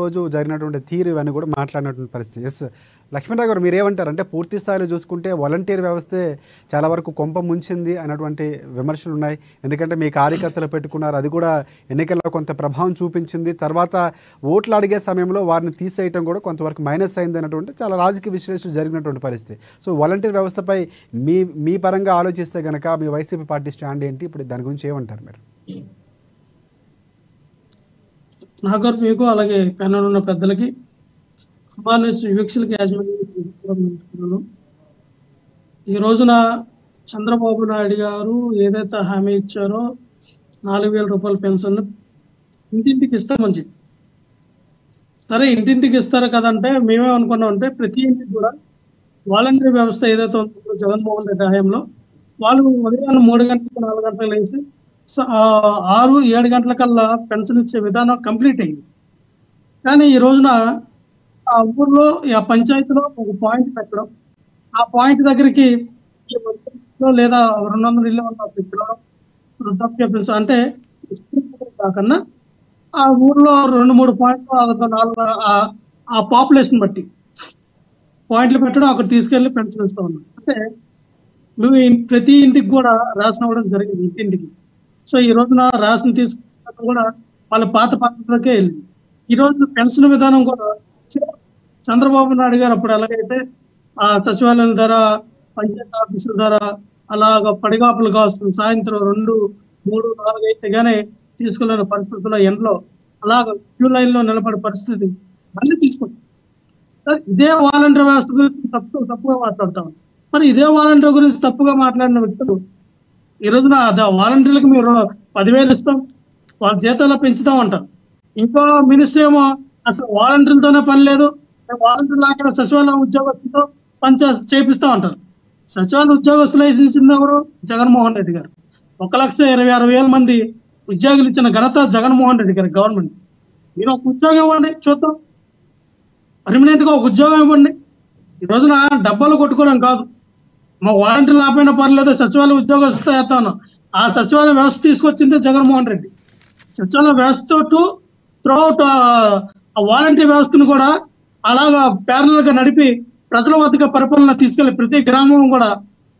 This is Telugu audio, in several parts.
రోజు జరిగినటువంటి తీరు ఇవన్నీ కూడా మాట్లాడినటువంటి పరిస్థితి. ఎస్ లక్ష్మణరావు గారు మీరేమంటారు? అంటే పూర్తి స్థాయిలో చూసుకుంటే వాలంటీర్ వ్యవస్థే చాలా వరకు కొంప ముంచింది అన్నటువంటి విమర్శలు ఉన్నాయి. ఎందుకంటే మీ కార్యకర్తలు పెట్టుకున్నారు, అది కూడా ఎన్నికల్లో కొంత ప్రభావం చూపించింది. తర్వాత ఓట్లు అడిగే సమయంలో వారిని తీసేయటం కూడా కొంతవరకు మైనస్ అయింది అన్నటువంటి చాలా రాజకీయ విశ్లేషణ జరిగినటువంటి పరిస్థితి. సో వాలంటీర్ వ్యవస్థపై మీ పరంగా ఆలోచిస్తే కనుక మీ వైసీపీ పార్టీ స్టాండ్ ఏంటి? ఇప్పుడు దాని గురించి ఏమంటారు మీరు? నాగర్ మీకు అలాగే ప్యానల్ ఉన్న పెద్దలకి వీక్షలకి యాజమాన్యం ఈ రోజున చంద్రబాబు నాయుడు గారు ఏదైతే హామీ ఇచ్చారో 4,000 రూపాయల పెన్షన్ ఇంటింటికి ఇస్తామని చెప్పి, సరే ఇంటింటికి ఇస్తారు కదంటే మేమే అనుకున్నాం అంటే ప్రతి ఇంటికి కూడా వాలంటరీ వ్యవస్థ ఏదైతే ఉంటుందో జగన్మోహన్ రెడ్డి హయాంలో వాళ్ళు ఉదయం 3 గంటలకు 4 గంటలకు వేసి 6-7 గంటల కల్లా పెన్షన్ ఇచ్చే విధానం కంప్లీట్ అయింది. కానీ ఈ రోజున ఆ ఊర్లో ఆ పంచాయతీలో ఒక పాయింట్ పెట్టడం, ఆ పాయింట్ దగ్గరికి లేదా 200 ఇళ్ళు ఉన్న వృద్ధాప్య పెన్షన్ అంటే కాకుండా ఆ ఊర్లో 2-3 పాయింట్లు ఆ పాపులేషన్ బట్టి పాయింట్లు పెట్టడం అక్కడ తీసుకెళ్లి పెన్షన్ ఇస్తా ఉన్నాం. అంటే మేము ప్రతి ఇంటికి కూడా రేషన్ అవ్వడం జరిగింది ఇంటింటికి. సో ఈ రోజున రేషన్ తీసుకున్న కూడా వాళ్ళ పాత పద్ధతిలోకే వెళ్ళింది. ఈ రోజు పెన్షన్ విధానం కూడా చంద్రబాబు నాయుడు గారు అప్పుడు ఎలాగైతే ఆ సచివాలయం ద్వారా పంచాయతీ ఆఫీసుల ద్వారా అలాగ పడిగాపులుగా వస్తుంది, సాయంత్రం 2, 3, 4 అయితే గానే తీసుకెళ్ళిన పరిస్థితుల్లో ఎండలో అలాగ క్యూ లైన్ లో నిలబడే పరిస్థితి మళ్ళీ తీసుకుంటాం. ఇదే వాలంటీర్ వ్యవస్థ గురించి తప్పుగా మాట్లాడతాం. మరి ఇదే వాలంటీర్ గురించి తప్పుగా మాట్లాడిన వ్యక్తులు ఈ రోజున వాలంటీర్లకు మీరు 10,000 ఇస్తాం, వాళ్ళ జీతాలు పెంచుతాం అంటారు. ఇంకో మినిస్టర్ ఏమో అసలు వాలంటీర్లతోనే పని లేదు, వాలంటీర్ లాగా సచివాలయం ఉద్యోగస్తులతో పని చేపిస్తాం అంటారు. సచివాలయ ఉద్యోగస్తులు వేసింది ఎవరు? జగన్మోహన్ రెడ్డి గారు. 1,26,000 మంది ఉద్యోగులు ఇచ్చిన ఘనత జగన్మోహన్ రెడ్డి గారు గవర్నమెంట్. మీరు ఒక ఉద్యోగం ఇవ్వండి చూద్దాం, పర్మనెంట్ గా ఒక ఉద్యోగం ఇవ్వండి. ఈ రోజున డబ్బాలు కొట్టుకోవడం కాదు, మా వాలంటీర్లు ఆపైనా పర్లేదు సచివాలయ ఉద్యోగస్తులతో వేస్తాను. ఆ సచివాలయ వ్యవస్థ తీసుకొచ్చిందే జగన్మోహన్ రెడ్డి. సచివాలయ వ్యవస్థ త్రూఅవుట్ ఆ వాలంటీర్ వ్యవస్థను కూడా అలాగా ప్యారల్ గా నడిపి ప్రజల వద్దకు పరిపాలన తీసుకెళ్లి ప్రతి గ్రామం కూడా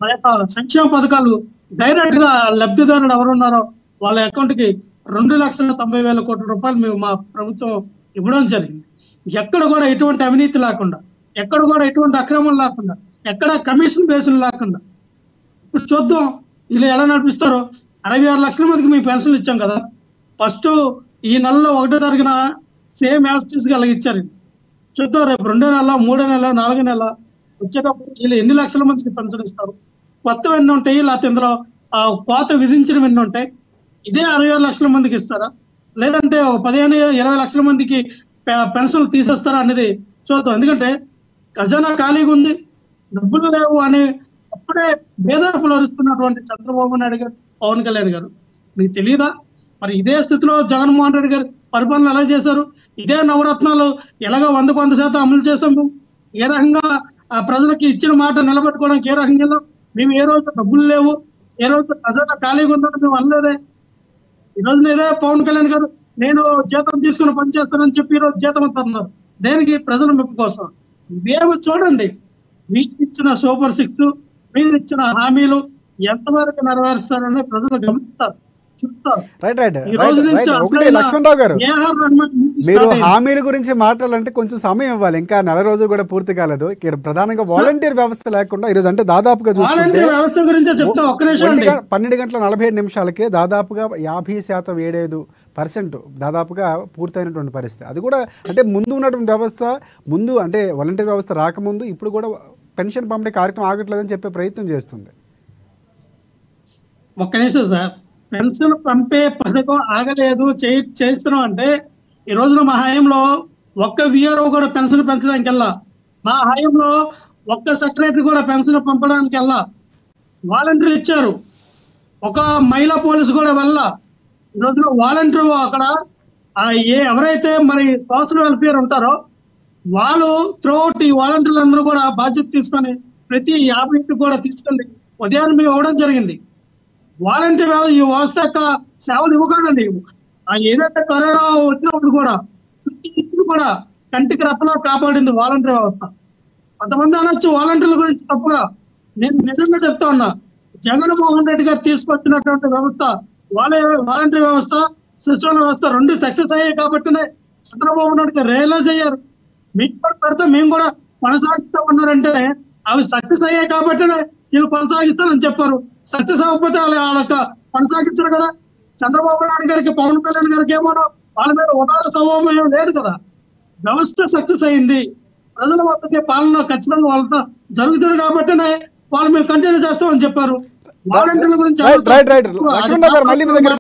ఆ యొక్క సంక్షేమ పథకాలు డైరెక్ట్ గా లబ్ధిదారుడు ఎవరున్నారో వాళ్ళ అకౌంట్ కి 2,90,000 కోట్ల రూపాయలు మేము మా ప్రభుత్వం ఇవ్వడం జరిగింది. ఎక్కడ కూడా ఎటువంటి అవినీతి లేకుండా, ఎక్కడ కూడా ఎటువంటి అక్రమం లేకుండా, ఎక్కడ కమిషన్ బేసులు లేకుండా. ఇప్పుడు చూద్దాం వీళ్ళు ఎలా నడిపిస్తారో. 66 లక్షల మందికి మేము పెన్షన్లు ఇచ్చాం కదా, ఫస్ట్ ఈ నెలలో 1వ తారీఖున సేమ్ యాస్టిస్ గా ఇచ్చారు. చూద్దాం రేపు 2వ నెల, 3వ నెల, 4వ నెల వచ్చేటప్పుడు వీళ్ళు ఎన్ని లక్షల మందికి పెన్షన్ ఇస్తారు. కొత్తవి ఎన్ని ఉంటాయి, లేకపోతే ఇందులో కోత విధించినవి ఎన్ని ఉంటాయి. ఇదే 66 లక్షల మందికి ఇస్తారా, లేదంటే 15-20 లక్షల మందికి పెన్షన్లు తీసేస్తారా అనేది చూద్దాం. ఎందుకంటే ఖజానా ఖాళీగా ఉంది, డబ్బులు లేవు అని అప్పుడే బేదార్పులు అరుస్తున్నటువంటి చంద్రబాబు నాయుడు గారు, పవన్ కళ్యాణ్ గారు మీకు తెలియదా? మరి ఇదే స్థితిలో జగన్మోహన్ రెడ్డి గారు పరిపాలన ఎలా చేశారు? ఇదే నవరత్నాలు ఎలాగో 100% అమలు చేసాము. ఏ రకంగా ఆ ప్రజలకి ఇచ్చిన మాట నిలబెట్టుకోవడానికి ఏ రకంగా మేము ఏ రోజు డబ్బులు లేవు, ఏ రోజు ఖజానా ఖాళీగా ఉందని మేము అనలేదే. ఈ రోజున ఇదే పవన్ కళ్యాణ్ గారు నేను జీతం తీసుకుని పని చేస్తానని చెప్పి ఈ రోజు జీతం అంటున్నారు. దేనికి? ప్రజల మెప్పు కోసం. ఇవేమి చూడండి, మీకు ఇచ్చిన సూపర్ 6, మీరు ఇచ్చిన హామీలు ఎంతవరకు నెరవేరుస్తారని ప్రజలు గమనిస్తారు, చూస్తారు. లక్ష్మణరావు గారు, మీరు హామీల గురించి మాట్లాడాలంటే కొంచెం సమయం ఇవ్వాలి. ఇంకా 4 రోజులు కూడా పూర్తి కాలేదు. ఇక్కడ ప్రధానంగా వాలంటీర్ వ్యవస్థ లేకుండా ఈరోజు అంటే దాదాపుగా చూసుకుంటే 12 గంటల 47 నిమిషాలకే దాదాపుగా 50.75% దాదాపుగా పూర్తయినటువంటి పరిస్థితి. అది కూడా అంటే ముందు ఉన్నటువంటి వ్యవస్థ, ముందు అంటే వాలంటీర్ వ్యవస్థ రాకముందు ఇప్పుడు కూడా పెన్షన్ పంపిణీ కార్యక్రమం ఆగట్లేదని చెప్పే ప్రయత్నం చేస్తుంది. ఒక్క నిమిషం సార్, పెన్షన్ పంపే పథకం ఆగలేదు చేస్తున్నాం అంటే ఈ రోజున మా హయాంలో ఒక్క విఆర్ఓ కూడా పెన్షన్ పెంచడానికి వెళ్ళా, మా హయాంలో ఒక్క సెక్రటరీ కూడా పెన్షన్ పంపడానికి వెళ్ళా. వాలంటీర్లు ఇచ్చారు, ఒక మహిళా పోలీసు కూడా వెళ్ళా. ఈ రోజున వాలంటీర్ అక్కడ ఎవరైతే మరి సోషల్ వెల్ఫేర్ ఉంటారో వాళ్ళు త్రూఅవుట్ ఈ వాలంటీర్లు అందరూ కూడా బాధ్యత తీసుకొని ప్రతి 50 ఇంటికి కూడా తీసుకెళ్ళి ఉదయాన్నే మేము ఇవ్వడం జరిగింది. వాలంటీర్ ఈ వ్యవస్థ యొక్క సేవలు ఇవ్వకండి. ఏదైతే కరోనా వచ్చినప్పుడు కూడా ఇప్పుడు కూడా కంటికి రెప్పలా కాపాడింది వాలంటీర్ వ్యవస్థ. కొంతమంది అనొచ్చు వాలంటీర్ల గురించి తప్పుగా, నేను నిజంగా చెప్తా ఉన్నా, జగన్మోహన్ రెడ్డి గారు తీసుకొచ్చినటువంటి వ్యవస్థ, వాలంటీర్ వ్యవస్థ, సచివాలయ వ్యవస్థ రెండు సక్సెస్ అయ్యాయి కాబట్టినే చంద్రబాబు నాయుడు గారు రియలైజ్ అయ్యారు. మీకు కూడా పెడితే మేము కూడా కొనసాగిస్తా ఉన్నారంటే అవి సక్సెస్ అయ్యాయి కాబట్టినే వీళ్ళు కొనసాగిస్తారని చెప్పారు. సక్సెస్ అవ్వకపోతే వాళ్ళకి కొనసాగించరు కదా. చంద్రబాబు నాయుడు గారికి, పవన్ కళ్యాణ్ గారికి ఏమో వాళ్ళ మీద ఉదార స్వభావం ఏం లేదు కదా. వ్యవస్థ సక్సెస్ అయింది, ప్రజల వద్దకే పాలన ఖచ్చితంగా వాళ్ళతో జరుగుతుంది కాబట్టినే వాళ్ళు మేము కంటిన్యూ చేస్తామని చెప్పారు. వాలంటీర్ల గురించి రైట్ లక్ష్మణరావు గారు మళ్ళీ మీ దగ్గర